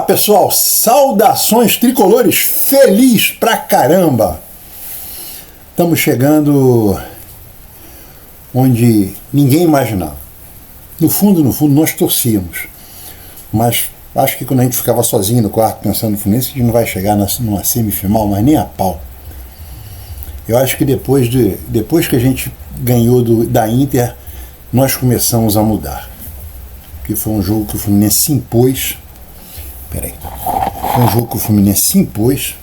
Pessoal, saudações tricolores, feliz pra caramba! Estamos chegando onde ninguém imaginava. No fundo, nós torcíamos, mas acho que quando a gente ficava sozinho no quarto pensando no Fluminense, a gente não vai chegar numa semifinal, mas nem a pau. Eu acho que depois que a gente ganhou da Inter, nós começamos a mudar. Porque foi um jogo que o Fluminense se impôs. Foi um jogo que o Fluminense se impôs.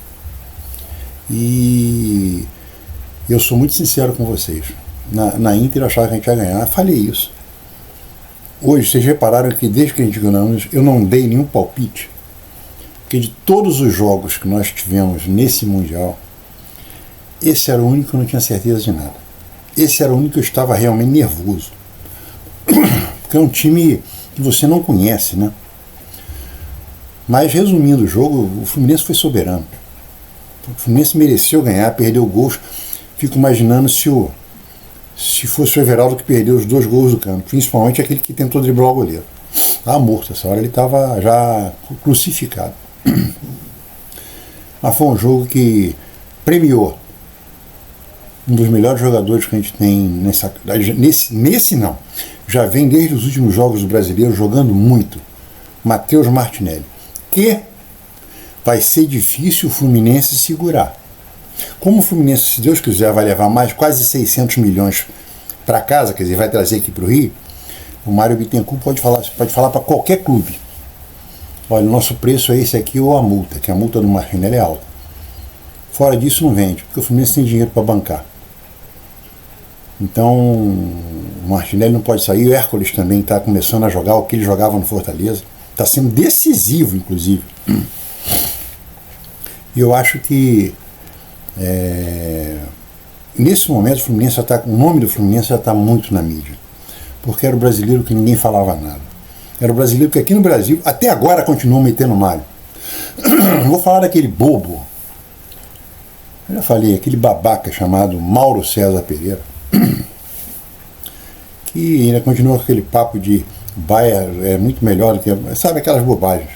E eu sou muito sincero com vocês. Na Inter eu achava que a gente ia ganhar. Eu falei isso. Hoje, vocês repararam que desde que a gente ganhou, eu não dei nenhum palpite. Porque de todos os jogos que nós tivemos nesse Mundial, esse era o único que eu não tinha certeza de nada. Esse era o único que eu estava realmente nervoso. Porque é um time que você não conhece, né? Mas, resumindo o jogo, o Fluminense foi soberano. O Fluminense mereceu ganhar, perdeu gols. Fico imaginando se fosse o Everaldo que perdeu os 2 gols do campo, principalmente aquele que tentou driblar o goleiro. Estava morto essa hora, ele estava já crucificado. Mas foi um jogo que premiou um dos melhores jogadores que a gente tem nesse não. Já vem desde os últimos jogos do Brasileiro jogando muito. Matheus Martinelli. Que vai ser difícil o Fluminense segurar. Como o Fluminense, se Deus quiser, vai levar mais quase 600 milhões para casa, quer dizer, vai trazer aqui para o Rio, o Mário Bittencourt pode falar para qualquer clube. Olha, o nosso preço é esse aqui ou a multa, que a multa do Martinelli é alta. Fora disso não vende, porque o Fluminense tem dinheiro para bancar. Então, o Martinelli não pode sair, o Hércules também está começando a jogar o que ele jogava no Fortaleza. Está sendo decisivo, inclusive. E eu acho que nesse momento o nome do Fluminense já está muito na mídia. Porque era o brasileiro que ninguém falava nada. Era o brasileiro que aqui no Brasil, até agora, continua metendo malho. Vou falar daquele bobo. Eu já falei, aquele babaca chamado Mauro César Pereira. Que ainda continua com aquele papo de Bayern é muito melhor do que... Sabe, aquelas bobagens.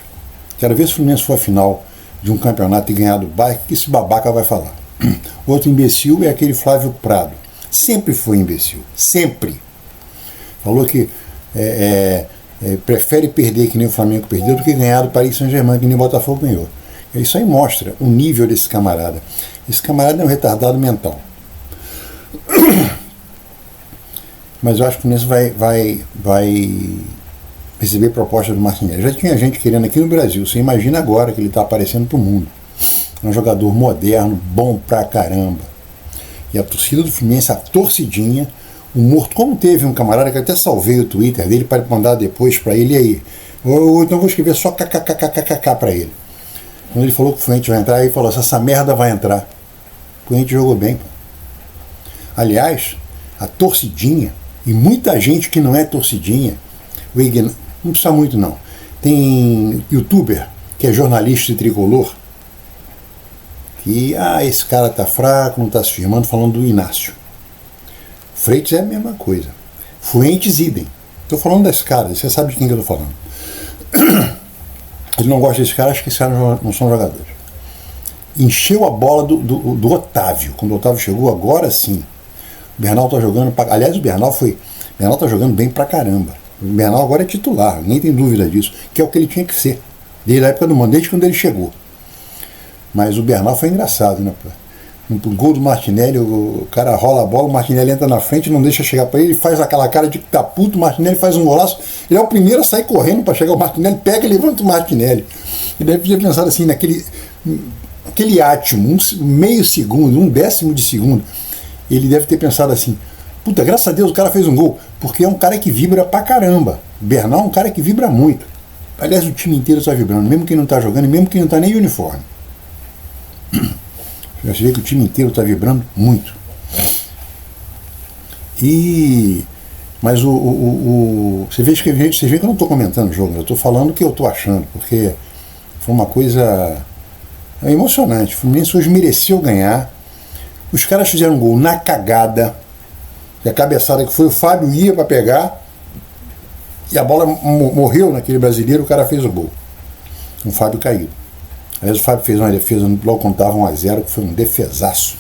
Quero ver se o Fluminense for a final de um campeonato e ganhar do Bayern, que esse babaca vai falar. Outro imbecil é aquele Flávio Prado. Sempre foi imbecil. Sempre. Falou que prefere perder que nem o Flamengo perdeu do que ganhar do Paris Saint-Germain que nem o Botafogo ganhou. Isso aí mostra o nível desse camarada. Esse camarada é um retardado mental. Mas eu acho que o Fluminense vai receber proposta do Martinelli. Já tinha gente querendo aqui no Brasil. Você imagina agora que ele está aparecendo para o mundo. É um jogador moderno, bom pra caramba. E a torcida do Fluminense, a torcidinha, o morto, como teve um camarada que eu até salvei o Twitter dele para mandar depois para ele aí. Ou então vou escrever só kkkkkk para ele. Quando ele falou que o Fluminense vai entrar, ele falou: essa merda vai entrar. O Fluminense jogou bem. Pô. Aliás, a torcidinha, e muita gente que não é torcidinha, não precisa muito não. Tem youtuber que é jornalista e tricolor, que esse cara tá fraco, não tá se firmando, falando do Inácio. Freitas é a mesma coisa. Fuentes idem. Tô falando desse cara, você sabe de quem que eu tô falando. Ele não gosta desse cara, acho que esses caras não são jogadores. Encheu a bola do Otávio. Quando o Otávio chegou, agora sim. O Bernal tá jogando. Aliás, o Bernal tá jogando bem pra caramba. O Bernal agora é titular, ninguém tem dúvida disso, que é o que ele tinha que ser. Desde a época do Mano, desde quando ele chegou. Mas o Bernal foi engraçado, né? No gol do Martinelli, o cara rola a bola, o Martinelli entra na frente, não deixa chegar para ele, faz aquela cara de que tá puto, o Martinelli faz um golaço, ele é o primeiro a sair correndo para chegar, o Martinelli pega e levanta o Martinelli. Ele deve ter pensado assim, aquele átimo, meio segundo, 1/10 de segundo, ele deve ter pensado assim: puta, graças a Deus o cara fez um gol, porque é um cara que vibra pra caramba. O Bernal é um cara que vibra muito. Aliás, o time inteiro está vibrando, mesmo quem não está jogando, e mesmo quem não está nem de uniforme. Você vê que o time inteiro está vibrando muito. Mas você vê que eu não estou comentando o jogo, eu estou falando o que eu estou achando, porque foi uma coisa emocionante. O Fluminense hoje mereceu ganhar. Os caras fizeram um gol na cagada. E a cabeçada que foi, o Fábio ia para pegar e a bola morreu naquele brasileiro, o cara fez o gol. com o Fábio caído. Aliás, o Fábio fez uma defesa logo quando estava 1-0, que foi um defesaço.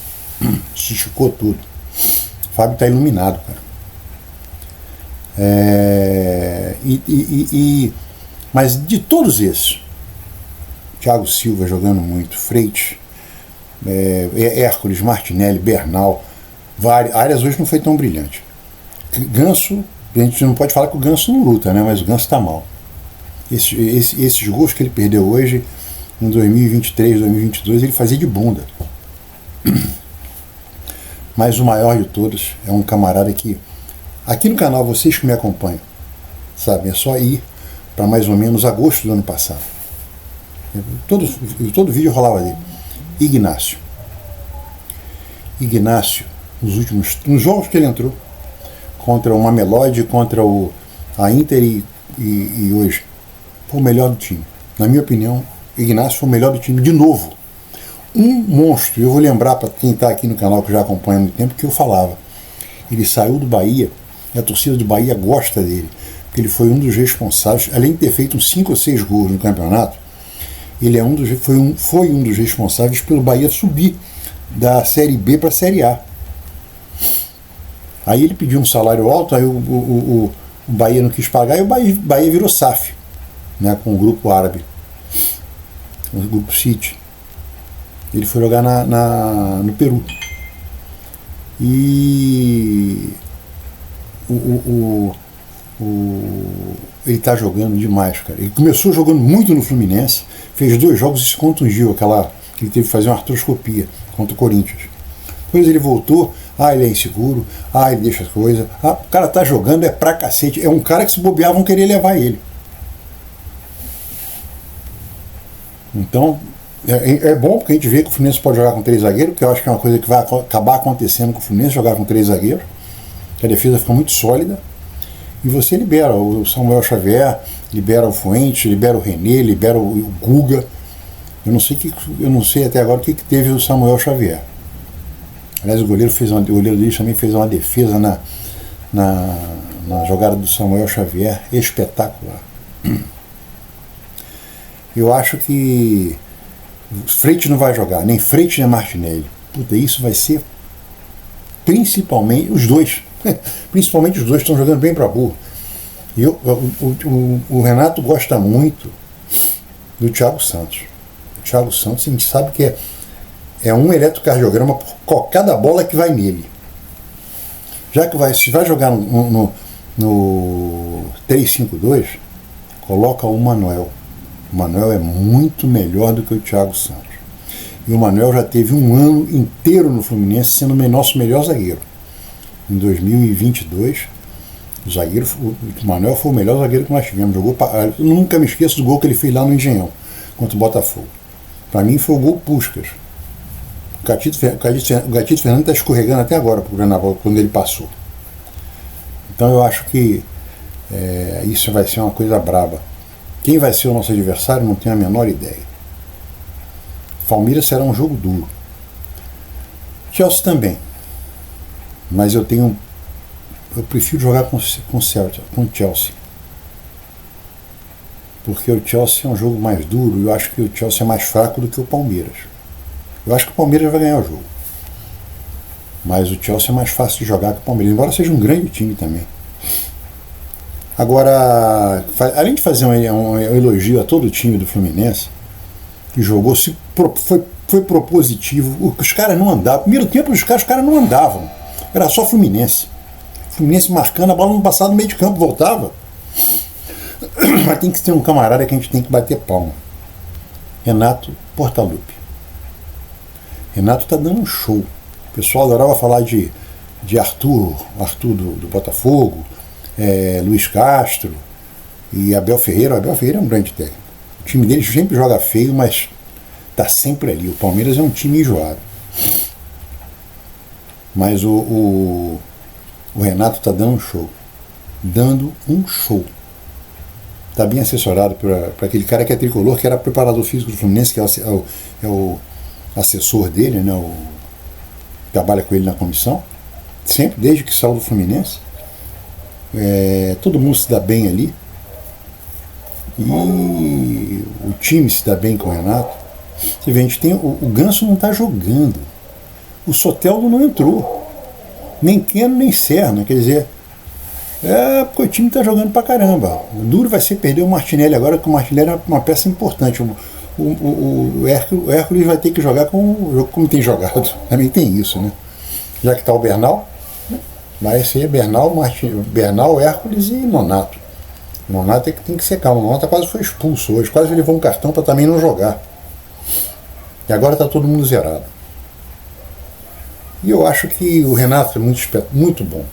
Se esticou tudo. O Fábio está iluminado, cara. Mas de todos esses, Thiago Silva jogando muito, Freitas, Hércules, Martinelli, Bernal, Arias hoje não foi tão brilhante. Ganso, a gente não pode falar que o Ganso não luta, né? Mas o Ganso está mal. Esses gols que ele perdeu hoje, em 2023, 2022, ele fazia de bunda. Mas o maior de todos é um camarada que, aqui no canal, vocês que me acompanham, sabem, é só ir para mais ou menos agosto do ano passado. Todo vídeo rolava dele. Ignácio, nos jogos que ele entrou, contra o Mamelodi, contra a Inter e hoje, foi o melhor do time. Na minha opinião, Ignácio foi o melhor do time de novo. Um monstro. Eu vou lembrar para quem está aqui no canal, que já acompanha há muito tempo, que eu falava. Ele saiu do Bahia e a torcida do Bahia gosta dele, porque ele foi um dos responsáveis, além de ter feito uns 5 ou 6 gols no campeonato, ele foi um dos responsáveis pelo Bahia subir da Série B para a Série A. Aí ele pediu um salário alto, aí o Bahia não quis pagar, e o Bahia virou SAF, né, com o grupo árabe, o grupo City. Ele foi jogar no Peru. E ele está jogando demais, cara. Ele começou jogando muito no Fluminense, fez 2 jogos e se contundiu, que ele teve que fazer uma artroscopia contra o Corinthians. Depois ele voltou, ele é inseguro, ele deixa as coisas. O cara tá jogando, é pra cacete. É um cara que, se bobear, vão querer levar ele. Então, é bom, porque a gente vê que o Fluminense pode jogar com 3 zagueiros, que eu acho que é uma coisa que vai acabar acontecendo com o Fluminense, jogar com 3 zagueiros, que a defesa fica muito sólida, e você libera o Samuel Xavier, libera o Fuentes, libera o René, libera o Guga. Eu não sei até agora o que teve o Samuel Xavier. Aliás, o goleiro deles também fez uma defesa na jogada do Samuel Xavier espetacular. Eu acho que Freitas não vai jogar, nem Freitas nem Martinelli. Puta, isso vai ser principalmente os dois. Principalmente os dois estão jogando bem para burro. E o Renato gosta muito do Thiago Santos. O Thiago Santos, a gente sabe que é um eletrocardiograma por cada bola que vai nele. Já que se vai jogar no 3-5-2, coloca o Manuel. O Manuel é muito melhor do que o Thiago Santos. E o Manuel já teve um ano inteiro no Fluminense sendo o nosso melhor zagueiro. Em 2022, o Manuel foi o melhor zagueiro que nós tivemos. Eu nunca me esqueço do gol que ele fez lá no Engenhão, contra o Botafogo. Para mim foi o gol Puskás. O Gatito Fernandes está escorregando até agora para o Granaval, quando ele passou. Então eu acho que isso vai ser uma coisa braba. Quem vai ser o nosso adversário, não tenho a menor ideia. Palmeiras será um jogo duro. Chelsea também. Mas eu prefiro jogar com o Chelsea. Porque o Chelsea é um jogo mais duro, e eu acho que o Chelsea é mais fraco do que o Palmeiras. Eu acho que o Palmeiras vai ganhar o jogo. Mas o Chelsea é mais fácil de jogar que o Palmeiras, embora seja um grande time também. Agora, além de fazer um elogio a todo o time do Fluminense, que jogou, foi propositivo, os caras não andavam. Primeiro tempo, os caras não andavam. Era só Fluminense. Fluminense marcando, a bola não passava no meio de campo, voltava. Mas tem que ter um camarada que a gente tem que bater palma. Renato Portaluppi. Renato tá dando um show. O pessoal adorava falar de Arthur do Botafogo, Luiz Castro e Abel Ferreira. O Abel Ferreira é um grande técnico. O time dele sempre joga feio, mas tá sempre ali. O Palmeiras é um time enjoado. Mas o Renato tá dando um show. Dando um show. Tá bem assessorado para aquele cara que é tricolor, que era preparador físico do Fluminense, que é o assessor dele, né? Trabalha com ele na comissão. Sempre, desde que saiu do Fluminense. Todo mundo se dá bem ali. E o time se dá bem com o Renato. Você vê, a gente tem, o Ganso não está jogando, o Soteldo não entrou, nem Keno nem Serna, quer dizer, porque o time está jogando pra caramba. O duro vai ser perder o Martinelli agora, que o Martinelli é uma peça importante. O Hércules vai ter que jogar como tem jogado. Também tem isso, né? Já que está o Bernal, vai ser Bernal, Hércules e Nonato. O Nonato é que tem que ser calmo. O Nonato quase foi expulso hoje, quase levou um cartão para também não jogar. E agora está todo mundo zerado. E eu acho que o Renato é muito bom.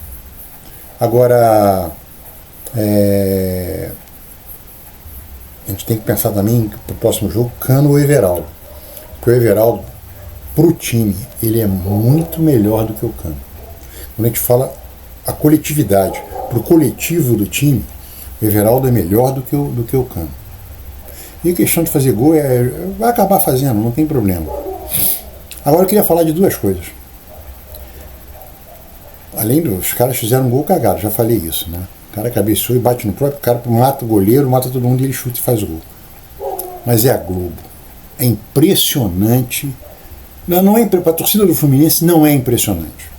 Agora, a gente tem que pensar também para o próximo jogo, Cano ou Everaldo. Porque o Everaldo, para o time, ele é muito melhor do que o Cano. Quando a gente fala a coletividade, para o coletivo do time, o Everaldo é melhor do que o Cano. E a questão de fazer gol vai acabar fazendo, não tem problema. Agora eu queria falar de duas coisas. Além dos caras fizeram um gol cagado, já falei isso, né? O cara cabeceou e bate no próprio cara, mata o goleiro, mata todo mundo e ele chuta e faz o gol. Mas é a Globo. É impressionante. Não é, para a torcida do Fluminense não é impressionante.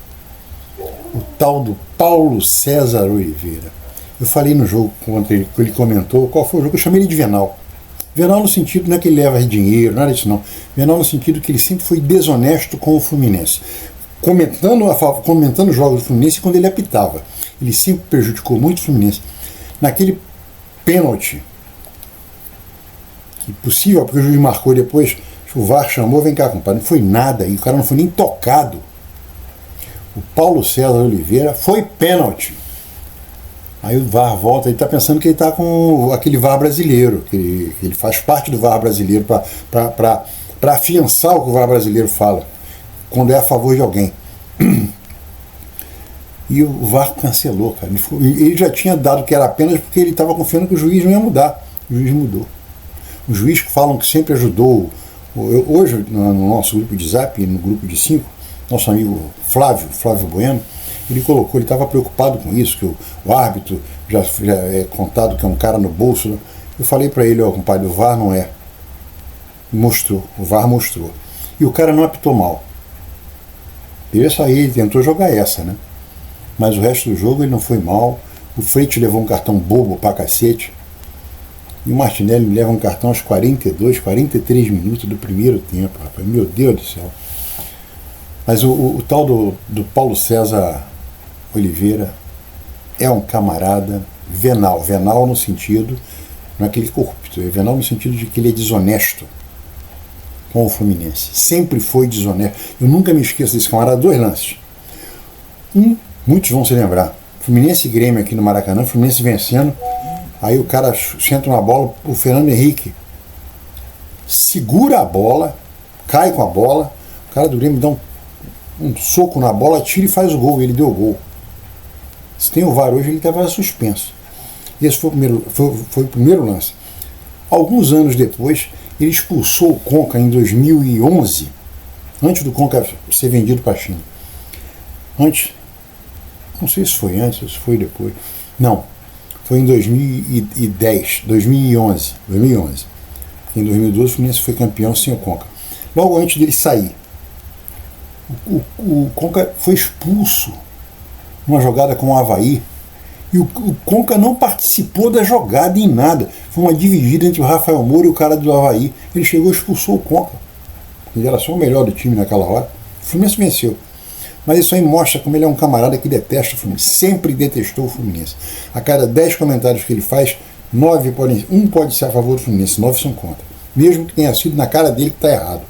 O tal do Paulo César Oliveira. Eu falei no jogo, quando ele comentou, qual foi o jogo, eu chamei ele de Venal. Venal no sentido, não é que ele leva dinheiro, nada disso não. Venal no sentido que ele sempre foi desonesto com o Fluminense. Comentando os jogos do Fluminense quando ele apitava. Ele sempre prejudicou muito o Fluminense. Naquele pênalti, que possível, porque o juiz marcou depois, o VAR chamou, vem cá, compadre, não foi nada, e o cara não foi nem tocado. O Paulo César Oliveira foi pênalti. Aí o VAR volta, ele está pensando que ele está com aquele VAR brasileiro, que ele faz parte do VAR brasileiro para afiançar o que o VAR brasileiro fala, quando é a favor de alguém. E o VAR cancelou, cara. Ele já tinha dado que era apenas porque ele estava confiando que o juiz não ia mudar. O juiz mudou. Os juízes que falam que sempre ajudou. Hoje, no nosso grupo de Zap, no grupo de 5, nosso amigo Flávio Bueno, ele colocou, ele estava preocupado com isso, que o árbitro já é contado que é um cara no bolso. Né? Eu falei para ele, compadre, o VAR não é. Mostrou, o VAR mostrou. E o cara não apitou mal. Ele sair, ele tentou jogar essa, né? Mas o resto do jogo ele não foi mal. O Freite levou um cartão bobo pra cacete. E o Martinelli leva um cartão aos 42, 43 minutos do primeiro tempo, rapaz. Meu Deus do céu. Mas o tal do Paulo César Oliveira é um camarada venal. Venal no sentido, não é aquele corrupto, é venal no sentido de que ele é desonesto com o Fluminense. Sempre foi desonesto. Eu nunca me esqueço desse camarada. 2 lances. Muitos vão se lembrar. Fluminense e Grêmio aqui no Maracanã, Fluminense vencendo. Aí o cara senta uma bola, o Fernando Henrique segura a bola, cai com a bola, o cara do Grêmio dá um soco na bola, tira e faz o gol. Ele deu o gol. Se tem o VAR hoje, ele estava suspenso. Esse foi o primeiro lance. Alguns anos depois, ele expulsou o Conca em 2011, antes do Conca ser vendido para a China. Antes, não sei se foi antes ou se foi depois. Não, foi em 2011. Em 2012 o Fluminense foi campeão sem o Conca. Logo antes dele sair, o Conca foi expulso numa jogada com o Avaí. E o Conca não participou da jogada em nada. Foi uma dividida entre o Rafael Moura e o cara do Avaí. Ele chegou e expulsou o Conca. Ele era só o melhor do time naquela hora. O Fluminense venceu. Mas isso aí mostra como ele é um camarada que detesta o Fluminense. Sempre detestou o Fluminense. A cada 10 comentários que ele faz, 9 pode ser a favor do Fluminense, 9 são contra. Mesmo que tenha sido na cara dele que está errado.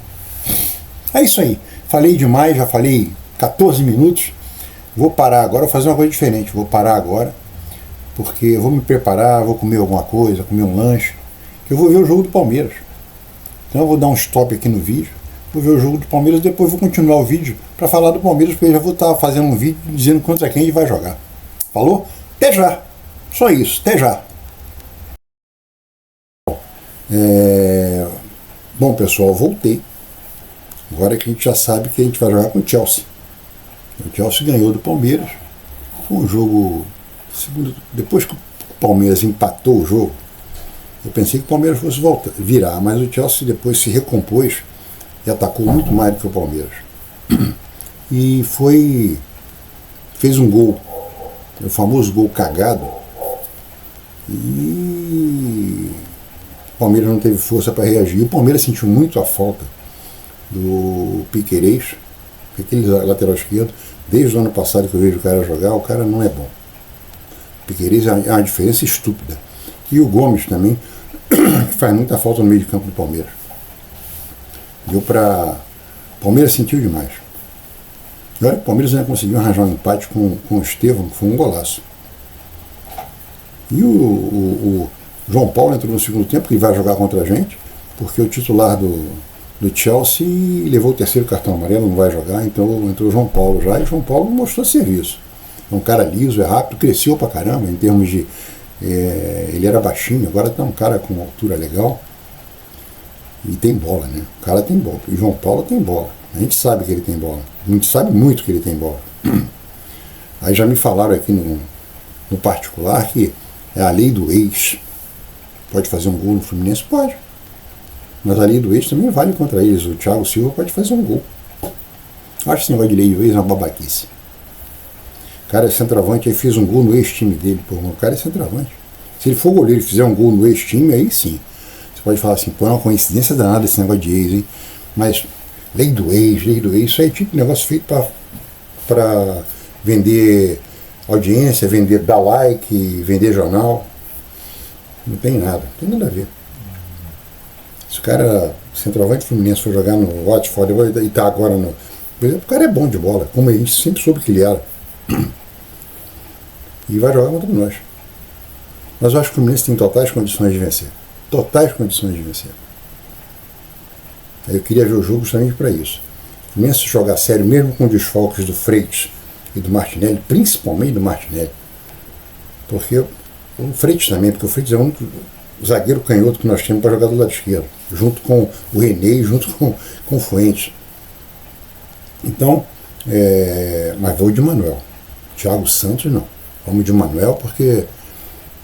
É isso aí. Falei demais, já falei 14 minutos. Vou parar agora, vou fazer uma coisa diferente. Vou parar agora, porque eu vou me preparar, vou comer alguma coisa, comer um lanche, que eu vou ver o jogo do Palmeiras. Então eu vou dar um stop aqui no vídeo, vou ver o jogo do Palmeiras, depois vou continuar o vídeo para falar do Palmeiras, porque eu já vou estar fazendo um vídeo dizendo contra quem ele vai jogar. Falou? Até já! Só isso, até já! Bom, pessoal, voltei. Agora que a gente já sabe que a gente vai jogar com o Chelsea. O Chelsea ganhou do Palmeiras. Foi um jogo... depois que o Palmeiras empatou o jogo, Eu pensei que o Palmeiras fosse virar, mas o Chelsea depois se recompôs e atacou muito mais do que o Palmeiras. E fez um gol, o famoso gol cagado, e o Palmeiras não teve força para reagir. O Palmeiras sentiu muito a falta do Piquerez, aquele lateral esquerdo. Desde o ano passado que eu vejo o cara jogar, o cara não é bom. O Piquerez é uma diferença estúpida. E o Gomes também, que faz muita falta no meio de campo do Palmeiras. Deu para... O Palmeiras sentiu demais. E olha que o Palmeiras ainda conseguiu arranjar um empate com o Estevão, que foi um golaço. E o João Paulo entrou no segundo tempo, que vai jogar contra a gente, porque o titular do Chelsea levou o terceiro cartão amarelo, não vai jogar, então entrou o João Paulo já, e o João Paulo mostrou serviço. É um cara liso, é rápido, cresceu pra caramba em termos de... ele era baixinho, agora tá um cara com altura legal. E tem bola, né? O cara tem bola. E o João Paulo tem bola. A gente sabe que ele tem bola. A gente sabe muito que ele tem bola. Aí já me falaram aqui no particular que é a lei do ex. Pode fazer um gol no Fluminense? Pode. Mas a lei do ex também vale contra eles. O Thiago Silva pode fazer um gol. Acho que esse negócio de lei do ex é uma babaquice. O cara é centroavante, aí fez um gol no ex-time dele. Pô, o cara é centroavante. Se ele for goleiro e fizer um gol no ex-time, aí sim. Você pode falar assim, pô, é uma coincidência danada esse negócio de ex, hein? Mas lei do ex, isso aí é tipo negócio feito para vender audiência, dar like, vender jornal. Não tem nada, não tem nada a ver. Se o cara, centroavante Fluminense, for jogar no Watford e tá agora no... Por exemplo, o cara é bom de bola, como a gente sempre soube que ele era. E vai jogar contra nós. Mas eu acho que o Fluminense tem totais condições de vencer. Totais condições de vencer. Eu queria ver o jogo justamente para isso. O Fluminense jogar sério, mesmo com desfalques do Freitas e do Martinelli, principalmente do Martinelli. Porque o Freitas também, porque o Freitas é o único zagueiro canhoto que nós temos para jogar do lado esquerdo, junto com o René e junto com o Fuentes. Então, mas vou de Manuel. Thiago Santos não. Vamos de Manuel porque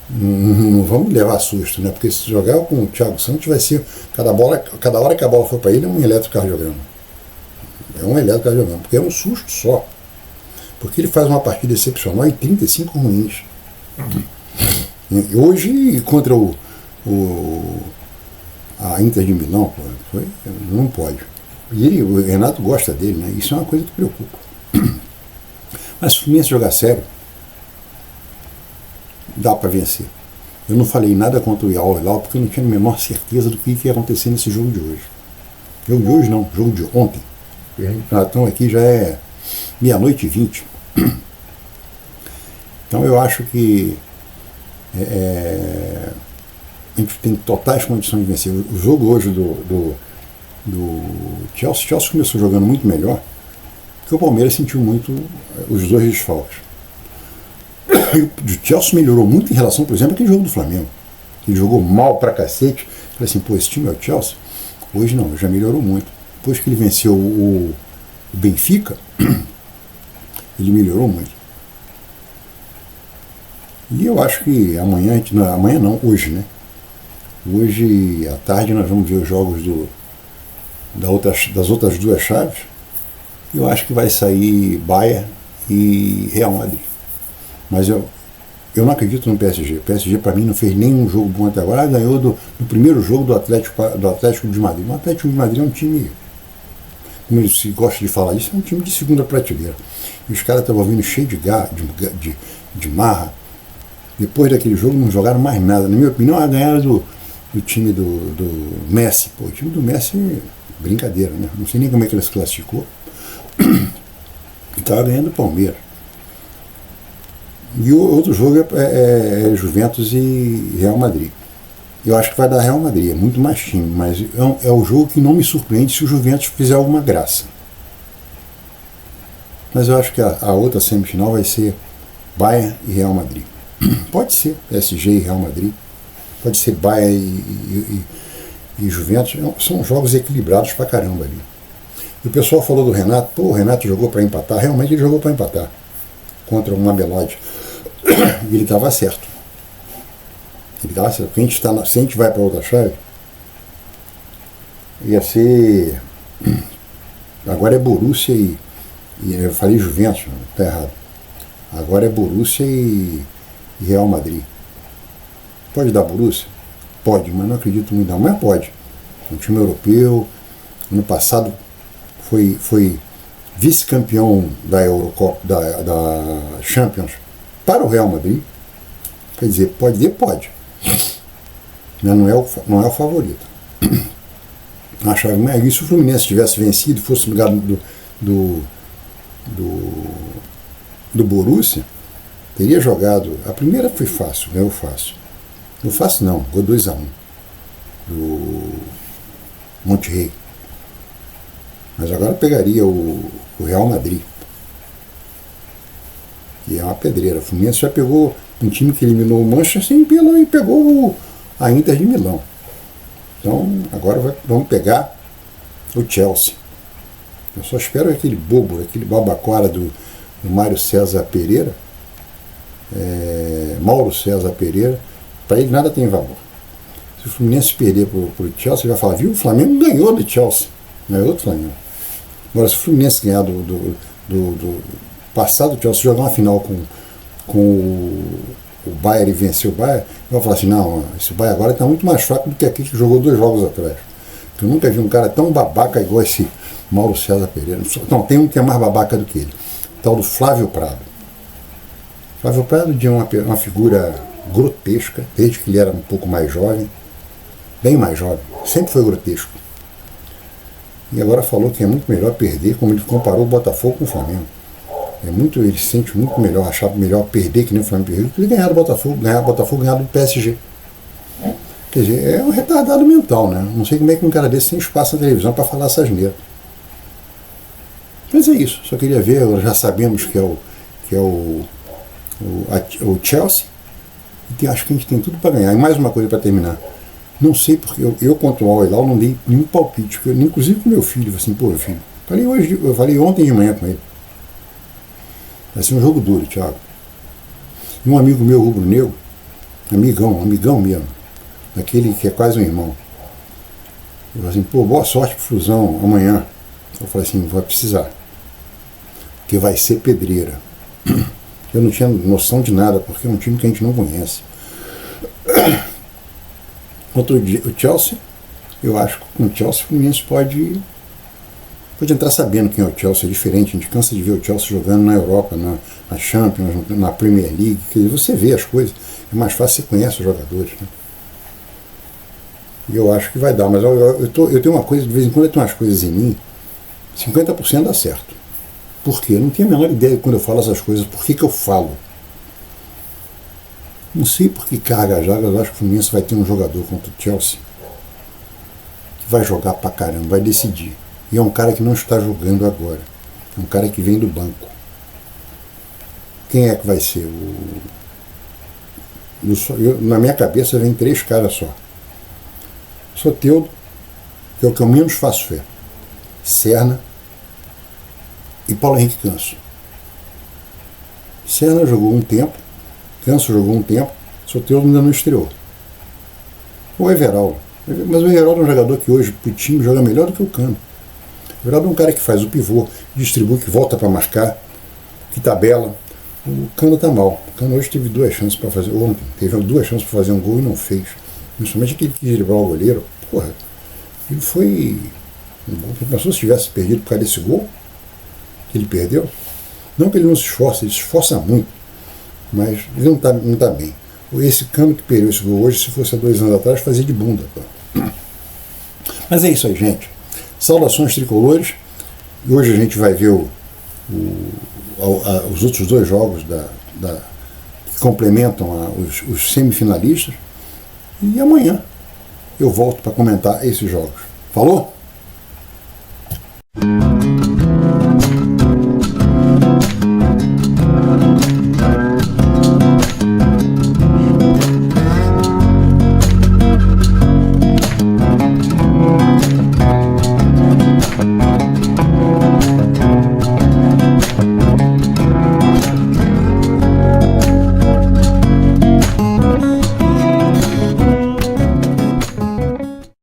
não vamos levar susto, né? Porque se jogar com o Thiago Santos vai ser, cada hora que a bola for para ele é um eletrocardiograma. É um eletrocardiograma, porque é um susto só. Porque ele faz uma partida excepcional em 35 ruins. Hoje, contra a Inter de Milão, não pode. E o Renato gosta dele, né? Isso é uma coisa que preocupa. Mas se o Fluminense jogar sério, dá para vencer. Eu não falei nada contra o Al Hilal porque eu não tinha a menor certeza do que ia acontecer nesse jogo de hoje. Jogo de hoje não, jogo de ontem. Então aqui já é 00:20. Então eu acho que a gente tem totais condições de vencer. O jogo hoje do Chelsea, começou jogando muito melhor, porque o Palmeiras sentiu muito os dois desfalques. O Chelsea melhorou muito em relação, por exemplo, àquele jogo do Flamengo. Ele jogou mal pra cacete. Falei assim, pô, esse time é o Chelsea? Hoje não, já melhorou muito. Depois que ele venceu o Benfica, ele melhorou muito. E eu acho que amanhã não, hoje, né? Hoje à tarde nós vamos ver os jogos das outras duas chaves. Eu acho que vai sair Bayern e Real Madrid. Mas eu não acredito no PSG. O PSG para mim não fez nenhum jogo bom até agora. Ganhou do primeiro jogo do Atlético de Madrid. O Atlético de Madrid é um time, como eles gostam de falar isso, é um time de segunda prateleira. E os caras estavam vindo cheio de marra. Depois daquele jogo não jogaram mais nada. Na minha opinião, ganharam do time do Messi. Pô, o time do Messi, brincadeira, né? Não sei nem como é que ele se classificou. E estava ganhando o Palmeiras. E o outro jogo é Juventus e Real Madrid. Eu acho que vai dar Real Madrid, é muito mais time, mas é o jogo que não me surpreende se o Juventus fizer alguma graça. Mas eu acho que a outra semifinal vai ser Bayern e Real Madrid. Pode ser PSG e Real Madrid, pode ser Bayern e Juventus, são jogos equilibrados pra caramba ali. E o pessoal falou do Renato, pô, o Renato jogou para empatar, realmente ele jogou para empatar contra o Mamelodi. E ele estava certo. Se a gente vai para outra chave, ia ser. Agora é Borussia e eu falei Juventus, tá errado. Agora é Borussia e Real Madrid. Pode dar Borussia? Pode, mas não acredito muito não. Mas pode. Um time europeu, ano passado foi vice-campeão da Eurocopa, da Champions para o Real Madrid. Quer dizer, pode. Mas não é o favorito. Na chave mais, e se o Fluminense tivesse vencido e fosse ligado do Borussia, teria jogado. A primeira foi fácil, ganhou fácil. Não fácil não, gol 2-1 do Monterrey. Mas agora pegaria o Real Madrid, que é uma pedreira. O Fluminense já pegou um time que eliminou o Manchester e pegou a Inter de Milão. Então agora vamos pegar o Chelsea. Eu só espero que aquele bobo, aquele babacora do Mário César Pereira, Mauro César Pereira, para ele nada tem valor. Se o Fluminense perder para o Chelsea, ele vai falar, viu, o Flamengo ganhou do Chelsea, ganhou do Flamengo. Agora, se o Fluminense ganhar do passado, o Chelsea jogar uma final com o Bayern e vencer o Bayern, vai falar assim, não, esse Bayern agora está muito mais fraco do que aquele que jogou 2 jogos atrás. Eu nunca vi um cara tão babaca igual esse Mauro César Pereira. Não, tem um que é mais babaca do que ele, tal do Flávio Prado. Flávio Prado é uma figura grotesca, desde que ele era um pouco mais jovem, bem mais jovem, sempre foi grotesco. E agora falou que é muito melhor perder, como ele comparou o Botafogo com o Flamengo. Ele se sente muito melhor, achava melhor perder que nem o Flamengo perdeu, que ele ganhar do Botafogo, ganhar do PSG. Quer dizer, é um retardado mental, né? Não sei como é que um cara desse tem espaço na televisão para falar essas asneiras. Mas é isso, só queria ver, já sabemos que é o Chelsea, e acho que a gente tem tudo para ganhar. E mais uma coisa para terminar. Não sei porque eu contra o Al-Hilal não dei nenhum palpite, inclusive com meu filho, assim, pô, filho, eu falei ontem de manhã com ele. Vai ser um jogo duro, Thiago. E um amigo meu, rubro-negro, amigão mesmo, daquele que é quase um irmão. Eu falei assim, pô, boa sorte pro Flusão amanhã. Eu falei assim, vai precisar. Porque vai ser pedreira. Eu não tinha noção de nada, porque é um time que a gente não conhece. Contra o Chelsea, eu acho que com o Chelsea o Fluminense pode entrar sabendo quem é o Chelsea, é diferente. A gente cansa de ver o Chelsea jogando na Europa, na Champions, na Premier League, que você vê as coisas, é mais fácil, você conhece os jogadores, né? E eu acho que vai dar, mas eu tenho uma coisa, de vez em quando eu tenho umas coisas em mim, 50% dá certo. Por quê? Eu não tenho a menor ideia quando eu falo essas coisas, por que eu falo. Não sei por que carga já, eu acho que o Fluminense vai ter um jogador contra o Chelsea que vai jogar pra caramba, vai decidir. E é um cara que não está jogando agora. É um cara que vem do banco. Quem é que vai ser? Na minha cabeça vem 3 caras só. Soteldo, que é o que eu menos faço fé. Serna e Paulo Henrique Ganso. Serna jogou um tempo, Ganso jogou um tempo, Soteldo ainda não estreou. O Everaldo. Mas o Everaldo é um jogador que hoje pro time joga melhor do que o Cano. O Everaldo é um cara que faz o pivô, distribui, que volta para marcar, que tabela. O Cano tá mal. O Cano hoje teve 2 chances para fazer, ontem, teve 2 chances para fazer um gol e não fez. Principalmente aquele que quis driblar o goleiro. Porra, ele foi. Pensou se tivesse perdido por causa desse gol que ele perdeu? Não que ele não se esforce, ele se esforça muito, mas ele não tá bem. Esse Cano que perdeu esse gol hoje, se fosse há 2 anos atrás, fazia de bunda. Mas é isso aí, gente. Saudações tricolores. Hoje a gente vai ver os outros 2 jogos que complementam os semifinalistas. E amanhã eu volto para comentar esses jogos. Falou?